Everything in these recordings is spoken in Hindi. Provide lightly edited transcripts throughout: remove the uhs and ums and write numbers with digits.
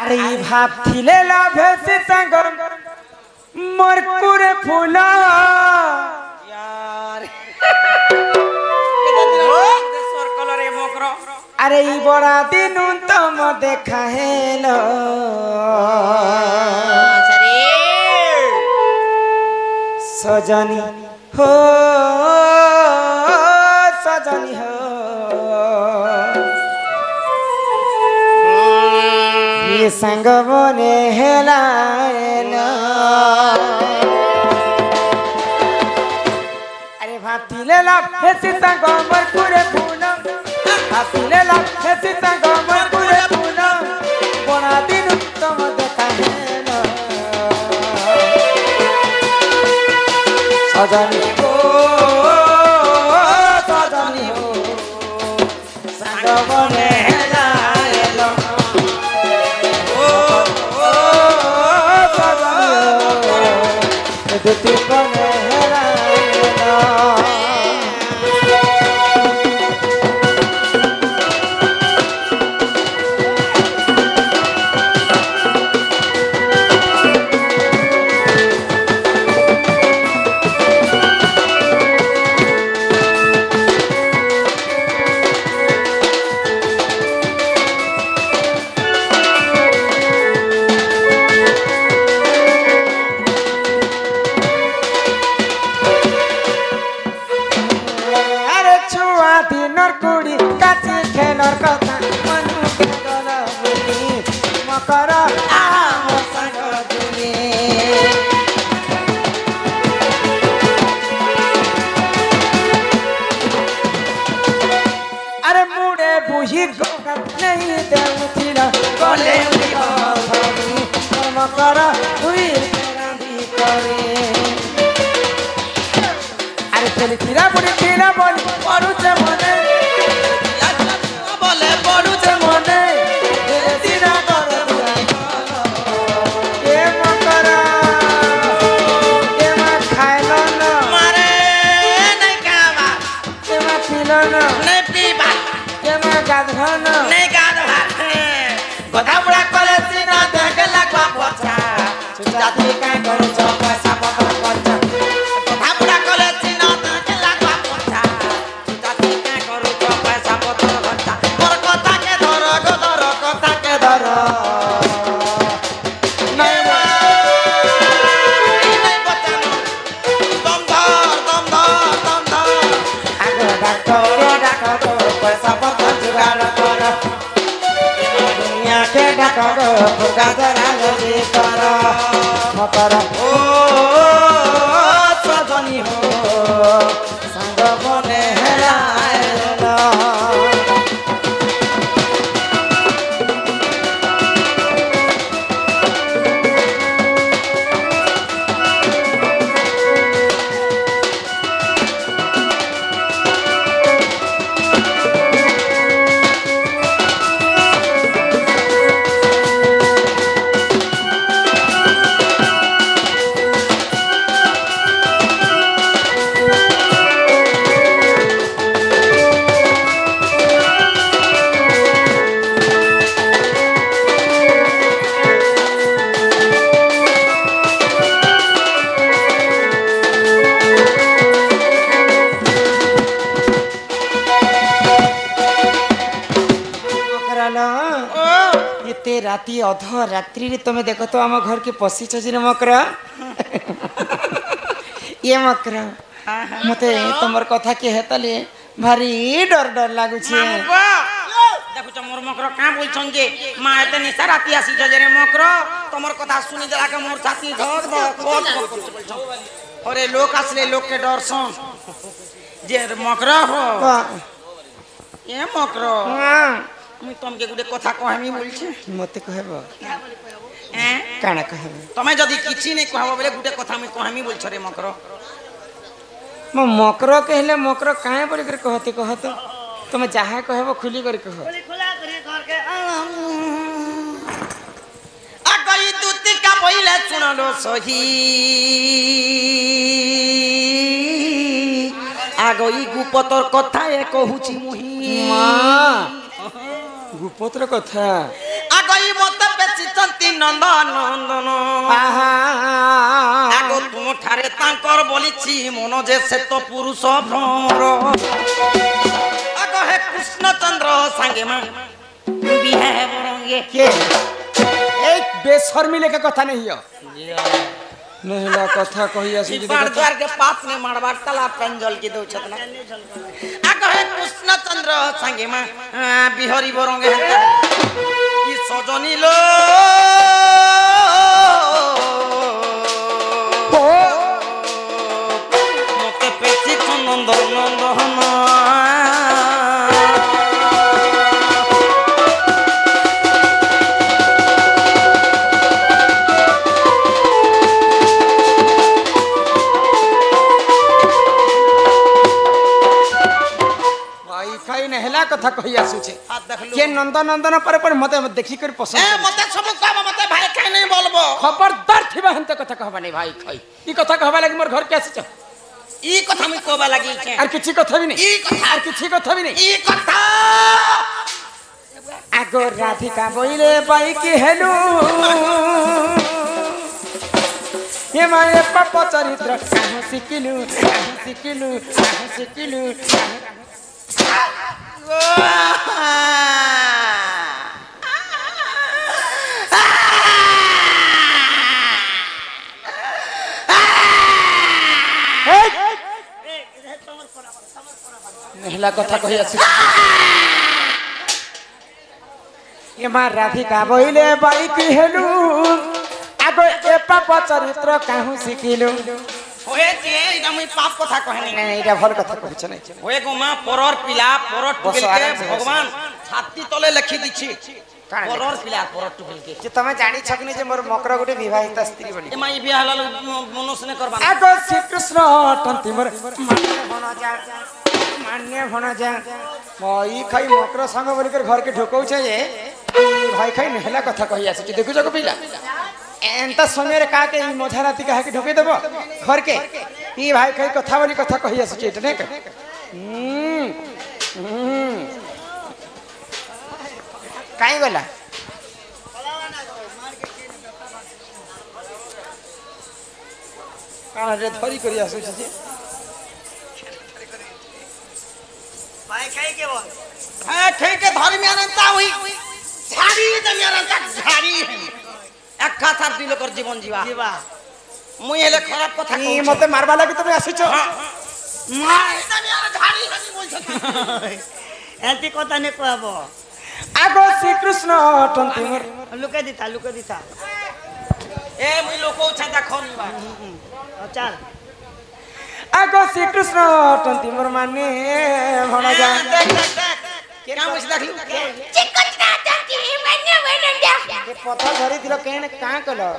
अरे भाबथिले लाभेसी संग मरकुरे फूला यार अरे बड़ा दिन तुम देखा हेलो सजनी हो सजनी हो ये संग बने हेला अरे भाबथिले लाभेसी संग मरकुरे फूला भाबथिले लाभेसी संग मरकुरे फूला बड़ा दिन तुम देखा हेलो सजनी हो सजनी हो संग बने हेला दुती बने हेला दिनर कुड़ी काची खेलर कथा मनु के गल बुनी मकर आम संग दुनी अरे मुड़े बुही गोगा नहीं देउथिला गले उठी मकर हुई रांधी करे अरे चली फिरा बुड़ी फिरा बोली पड़ुचे मने बोले पड़ुचे मने दिना कर के मकरा के मा खाइलो न मारे नहीं खावा के मा पीलो न नहीं पीबा के मा गाधो न नहीं गाधवा गधा बुढ़ा करे सीना देख लगवा पछा जाति का कर जो पैसा पकड़ पछा गधा बुढ़ा करे सीना देख लगवा पछा जाति का करू जो पैसा पतर घंटा मोर कथा के धर गो धर कथा के धर नहीं नहीं बचानो दम धर आगे डाको पैसा पकड़ जुगाड़ कर दुनिया के डाको फुगा जरा जल्दी कर मकर ओ सजनी हो संग बने हेला राती अध रात्रि रे तुम देख तो आम घर के पशी छे मकरा ये मकरा मते तुमर कथा के हेतले भारी डर डर लागु छे देखु मोर मकर का बोलछन जे मां एते निशा राती आसी जे रे मकर तुमर कथा सुनी जला के मोर छाती धक धक बोलछन अरे लोक आसले लोक के डर सन जे मकर हो ये मकर मुई तुमके गुडे कथा कहमी बोलछे मते कहबो हैं काना कहबो तमे जदी किछि नै कहबो बोले गुडे कथा मुई कहमी बोलछ रे मकर म मकर कहले मकर काहे बोल कर कहते कहत तुम जहा कहबो खुली कर कह खुला करे घर के आ गई दूती का बोले सुनलो सही आ गई गुपतर कथा ए कहूची मुही मां गुपतर कथा आ गई मत बेचित নন্দন নন্দন আহা আগো তুমঠারে তাঙ্কর বলিছি মন যে সে তো পুরুষ ভ্রমর আগো হে কৃষ্ণচন্দ্র সাঙ্গে মা বিহে বরঙ্গে কে এই বেশর্मी लेके কথা नहीं हो नहिला कथा कही आसी ई बार द्वार के पास में मारवार तालाब पेंजल की दो छत ना আগো হে কৃষ্ণচন্দ্র সাঙ্গে মা বিহরি বরঙ্গে ई सजनी लो মতে পেছি নন্দন নন্দন भाई खाई नहिला कथा कही आसु छे हाथ देखलु के नंदन नंदन पर मते देखी कर पसंद ए मते सब कहबो मते भाई काहे नहीं बोलबो खबरदार थिबा हनते कथा कहबा नहीं भाई खाई ई कथा कहबा लागि मोर घर के आसी छ ई कथा में कहबा लागि छे आर किछि कथा भी नहीं ई कथा आर किछि कथा भी नहीं ई कथा आगो राधिका बोइले बाई की हेलु ये माये पाप चरित्र काहू सिकिलु नहिला कथा कहि आसी ये मां राधिका बोइले बाई की हेलु आगो ए पाप चरित्र काहू सिकिलु होए जे इदा मुई पाप कथा कहनी नहीं एटा भल कथा कहछ नहीं होए गो मां परर पिला परर टुकिल के आराम से भगवान छाती तले लिखि दिछि काहे परर पिला परर टुकिल के जे तमे जानि छकनी जे मोर मकर गुटे विवाहिता स्त्री बनी ए माई बियाह लाल मनुष्य ने करबा आगो श्री कृष्ण टंती मोर मान्य भण जा मई खाई मकर संग बोल कर घर के ढोकौ छे जे भाई खाई नहला कथा कहि आसी देखु जको पिला एंता समय रे का के ई मझा राती का के ढोके देबो घर के ई भाई खाई कथा बोली कथा कहि आसी एटा ने काई गला का रे धरी करी आसु छी भाई खाई के बोल हां ठीक है धर्म अनंता हुई झाड़ी दमियान तक झाड़ी एक कथा दिल कर जीवन जीवा मुई हेले खराब कथा ई मते मारबा लागि तुम आसु छ माई दमियान झाड़ी हनी बोल छ एंती कथा ने कहबो आगो श्री कृष्ण टंती मोर लुके दिता ए मुई लोको छ देखनी बा चल आगो श्री कृष्ण टंती मोर माने भण जा देख केना मुछ देखलु चिकना टंकी मन्ने वनंदा ए पथर धरी दिलो केन का कलो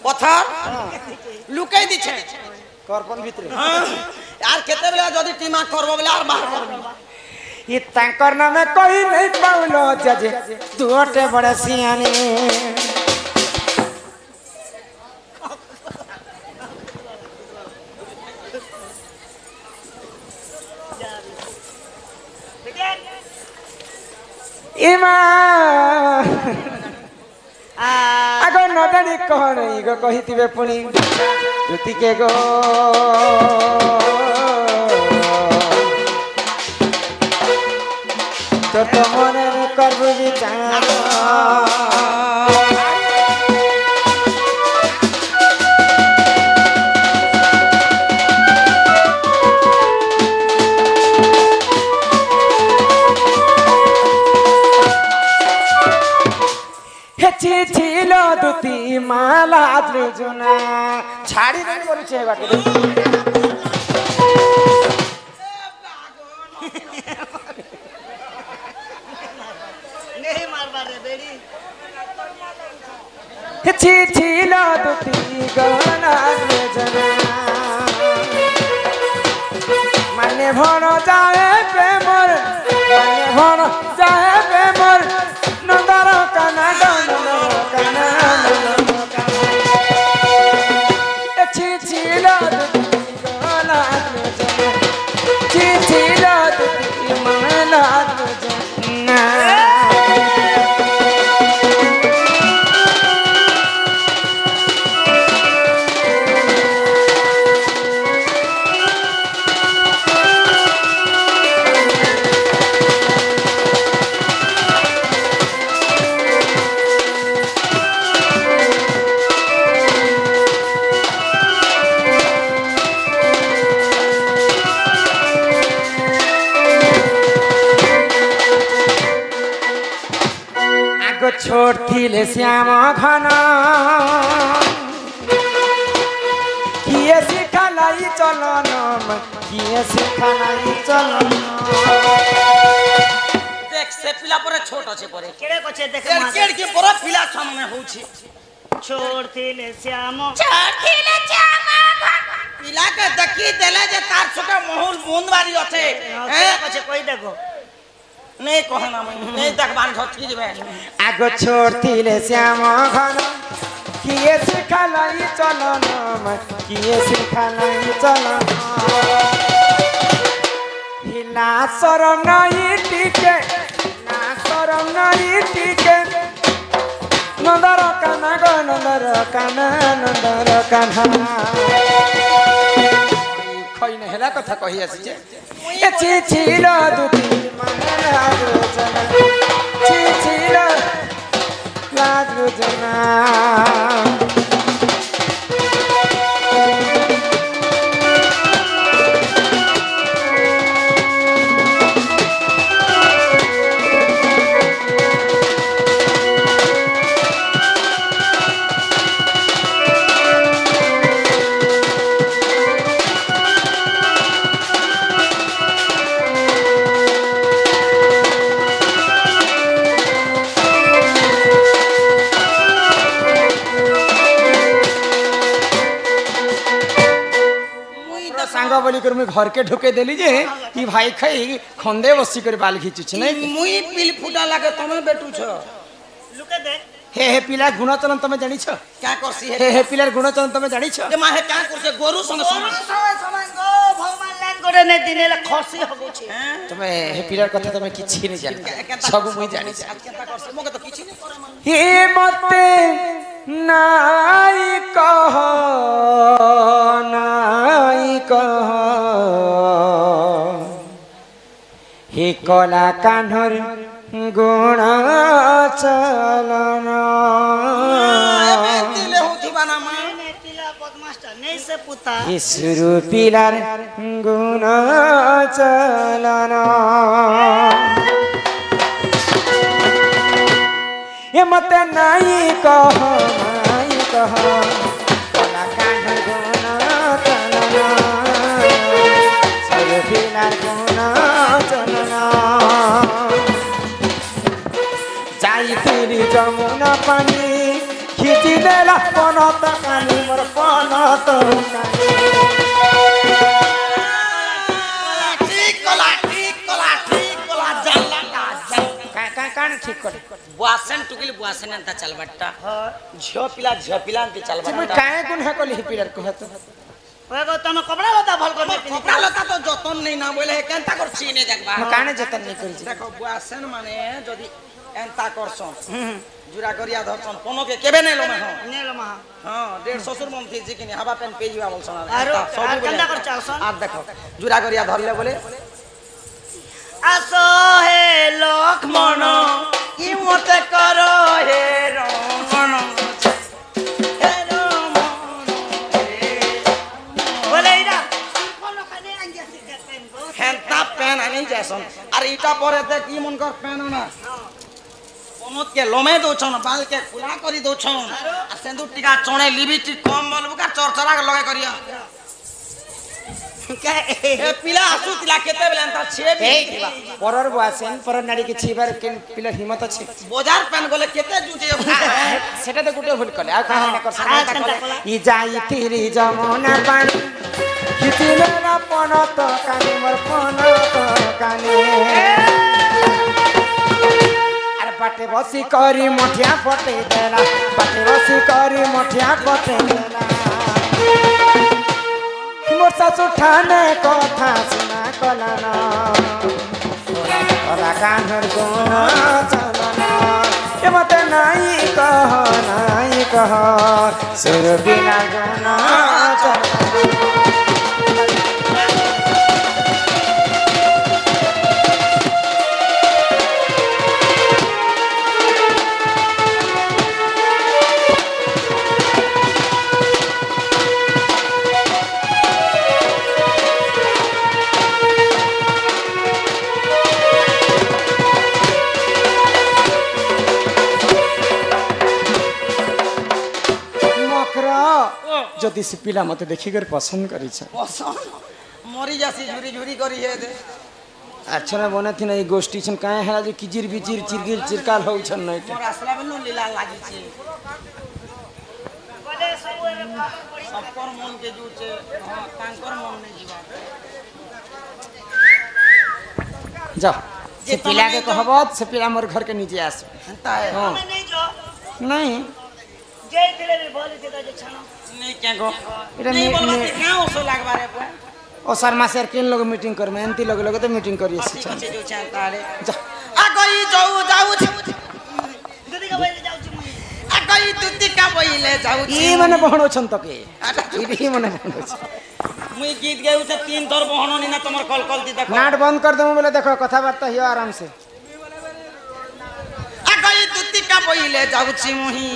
पत्थर लुकाई दी छे करपन भितरे यार केते बेला जदी टीमा करबो बेला और बाहर करबो ये तांकर नामे कोई नहीं पाउलो जजे दुटे बड़े सियानी इमा आगो नदनी कह नहीं गो कहितिबे पुनी रुति के गो तो तमने करबु विचार छिलो दुती माला जुना छाड़ी देनी बोली छे बाटे नहीं मारबा रे बेड़ी छिलो दुती गना जुना माने भण जाए प्रेमर माने भण जाए प्रेमर नंदर काना नंदर काना छिलो दुती गना जुना छिलो दुती माला जुना ଥିଲେ শ্যাম ঘন কিয়ে শিখালাই চলন কিয়ে শিখালাই চলন দেখ সে পিলা পরে ছোট আছে পরে কেড়ে কছে দেখে এর কেড় কি বড় পিলা সামনে হଉଛି छोड़ थिले श्याम চড়িলে শ্যামা ঘন পিলাকে দেখি দেলে যে তার ছোটে মহুল মুন্দ বাড়ি আছে কেড়ে কছে কই দেখো নেই কহে না মই নেই দেখবান ঝটকি দিবে আগ ছোড়ছিলে শ্যাম ঘন কিয়ে শিখালাই চলন কিয়ে শিখালাই চলন হিলা শরম নাই টিকে না শরম নাই টিকে নন্দর কানা গো নন্দর কানা নন্দর কানা খই না হেলা কথা কহি আসিছে এ ছি ছিল দুটি মানা রচনা ছি ছিল লাজ রচনা सांग बोली कर मैं घर के ढुके देली जे कि भाई खाई खंदे बसी कर बाल खींचुछ नहीं মুই পিল ফুটা লাগে তুমি বেটুছ लुके देख हे पिला गुणचरण तमे जानी छ क्या करसी हे पिलार गुणचरण तमे जानी छ যে মাহে क्या करसे गोरु संग সময় समान সময় গো ভগবান লাইন করে নে দিনে খসি হগুছে तमे हे पिलार कथा तमे किछि नहीं जानी सब मुई जानी छ केता करसे मोके तो किछि नहीं करे मन हे मते नाई कह हे कला कान्हर गुण चलन एबे दिले होथिबा ना मा ने पिला बदमास्टर नहीं से पुता हे सुरु पिलार गुण चलन ए मते नाई कह कला कान्हर गुण चलन सुरु पिलार गुण चलन যাই তিরি যমুনা পানি খিচি দেলা পনত কানি মোর পনত কানি ठीक कला জানলা কান ঠিক করে বুয়াসেন টুকিল বুয়াসেন ಅಂತ চলবাটা ঝিও পিলা ಅಂತ তুমি চলবাটা কায়ে গুণ হে কলি পিলার কহত ওই গো তুমি কপড়া লতা ভাল করে কপড়া লতা তো যতন নেই না বলে কেনতা করছি নে দেখবা কানে যতন নি করিছি দেখো বুয়াসেন মানে যদি এনতা করছন জুরা করিয়া ধরছন কোনকে কেবে নেলো না নেল মা হ্যাঁ দেড় শ্বশুর মন্ত্রী জি কিনে হাবা পেন পেয়ে যাবা বলছন আর কেনতা করছ আসন আর দেখো জুরা করিয়া ধরলে বলে আসো হে লক্ষ্মণ কি মতে করো হে রমণ হে রমণ বলে ইরা কোন কানে আঙ্গিয়া শিখাতেন গো হেনতা পেন আনি যাসন আর ইটা পরে তে কি মন কর পেন না কোনত কে লমে দউছন বাল কে খুলা করি দউছন আর সেন্দুর টিকা চণে লিবিটি কম বলবু কা চরচরা লগে করিয়া এ পিলা আসু তিলা কেতে বেলেন তা ছে বি দিবা পরর বসেন পরর নারী কি ছিবার কেন পিলার হিম্মত আছে বাজার পেন গলে কেতে জুটে সেটা তো গুটে ভুল কলে আর কাহিনা কর সামনে ই যাই তিরি যমুনা পানি খিচি দেলা পনত কানি মোর পনত কানি बाटे बसी करी मठिया पटे देला बाटे बसी करी मठिया पटे देला मोर सासु ठाने कथा सुना कलाना ओरा कान्हर गुण चलन ए मते नाई कह सुर बिना गुण चलन যদি সে পিলা মতে দেখি করে পছন্দ করিছ পছন্দ মরি যাসি ঝুরি ঝুরি করি হে দে আচ্ছা না মনে থিনা এই গোষ্ঠী ছন কায় হেলা যে কিজির বিজির চিরগির চিরকাল হউছন না এটা মোর আসলা বেনু লীলা লাগিছে বলে ସବୁ ଏବେ ଫାର୍ମ ପଡି সবকর মন কে জুছে হ্যাঁ তাঙ্কর মন নেই ଯିବା যাও সে যে পিলাকে তুমি কহব সে পিলা মোর ঘর কে নিজে আসবে হেন্তা হে হ্যাঁ ତମେ ନେଇଯ নাই ଯେଇ ଥିଲେ ବି ଭଲ ଥିଲା ଯେ ଛାଣ নেই কে গো এটা নেই নি- বলবা নি- কে ওসো লাগবা রে পুয়া ও সার মাসে আর কিন লোক মিটিং করবে এমতি লগে লগে তো মিটিং করি ঠিক এসেছে আছে জুছে তারে যা আগই যাଉଛି ଦିଦିଙ୍କ ବଇରେ ଯାଉଛି ମୁଁ আগই তুতিকা বইলে যাଉଛି ই মানে বহন অছন তোকে ই মানে বহন অছন মুই গীত গাউছে তিন তোর বহননি না তোমার কল কল দি দেখো নাট বন্ধ कर দেবো বলে দেখো কথাবার্তা হিও আরাম से আগই তুতিকা বইলে যাଉଛି মুহি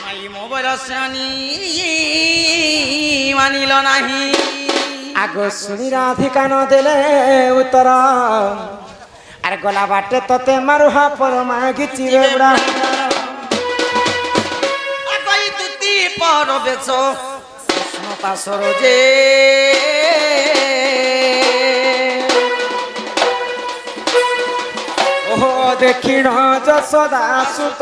মাই মোবাইল সানি মানিল নাহি আগ শুনি রাধিকা ন দেলে উত্তর আর গলা বাটে তোতে মারুহা পরমা গিচিরে বুড়া আগই তুতি পরবেশ স্নতা সরজে ও দেখিণ যশোদা সুত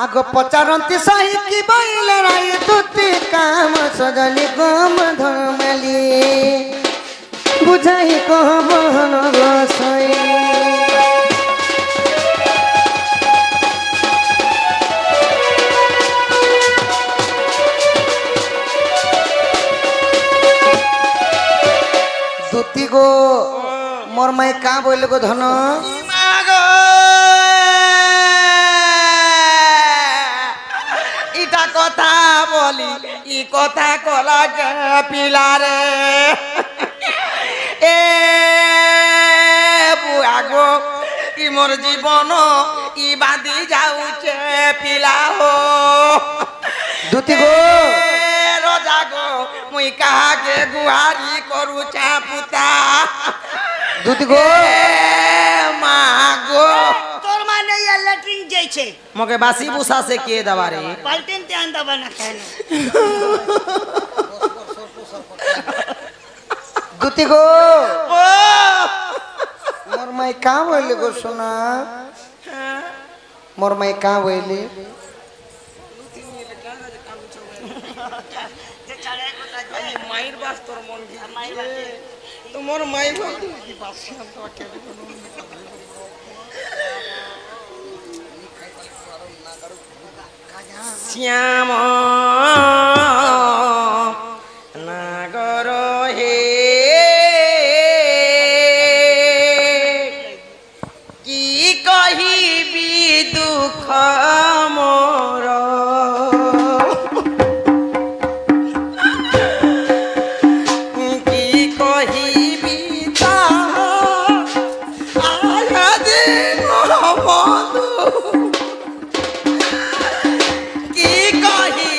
আগ পচারন্তি সাহিকি বইলে রাই তুতি কাম সজলি গম ধর্মালি বুঝাই কহবন রসই দুতি গো মোর মাই কা বইলে গো ধন মাগো ইটা কথা বলি ই কথা কলা কে পিলারে এ বুয়াগো ই মোর জীবন ই বাঁধি যাউছে পিলা হো দুতি গো রজা গো মুই কাহাকে গুহারি করুছা পুতা দুতি গো মা গো তোর মানে ইয়া ল্যাট্রিন যাইছে মকে বাসি বুসা সে কে দেবারে পাল্টেন তে আন্দা না খাইলো দুতি গো ও মোর মাই কা বইলে গো সোনা মোর মাই কা বইলে যে ছাড়ে কথা যায় মাইর বাস তোর মন কি মাই বাতে তোমার মাই বলতে কি বাসি আমি তো আকে শ্যাম নাগর হে কি কহিবি দুঃখ মোর কি কহিবি তাহা আয়াদি বন্ধু কি কহি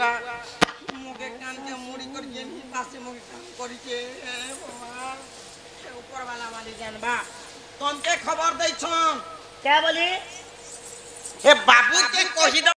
বুয়া মুখে কানকে মুড়ি করে গেমি পাশে মুখে কান করিছে বাবা সে উপরওয়ালা মালি জানবা তোমকে খবর দেইছন क्या बोली এ বাবুকে কহি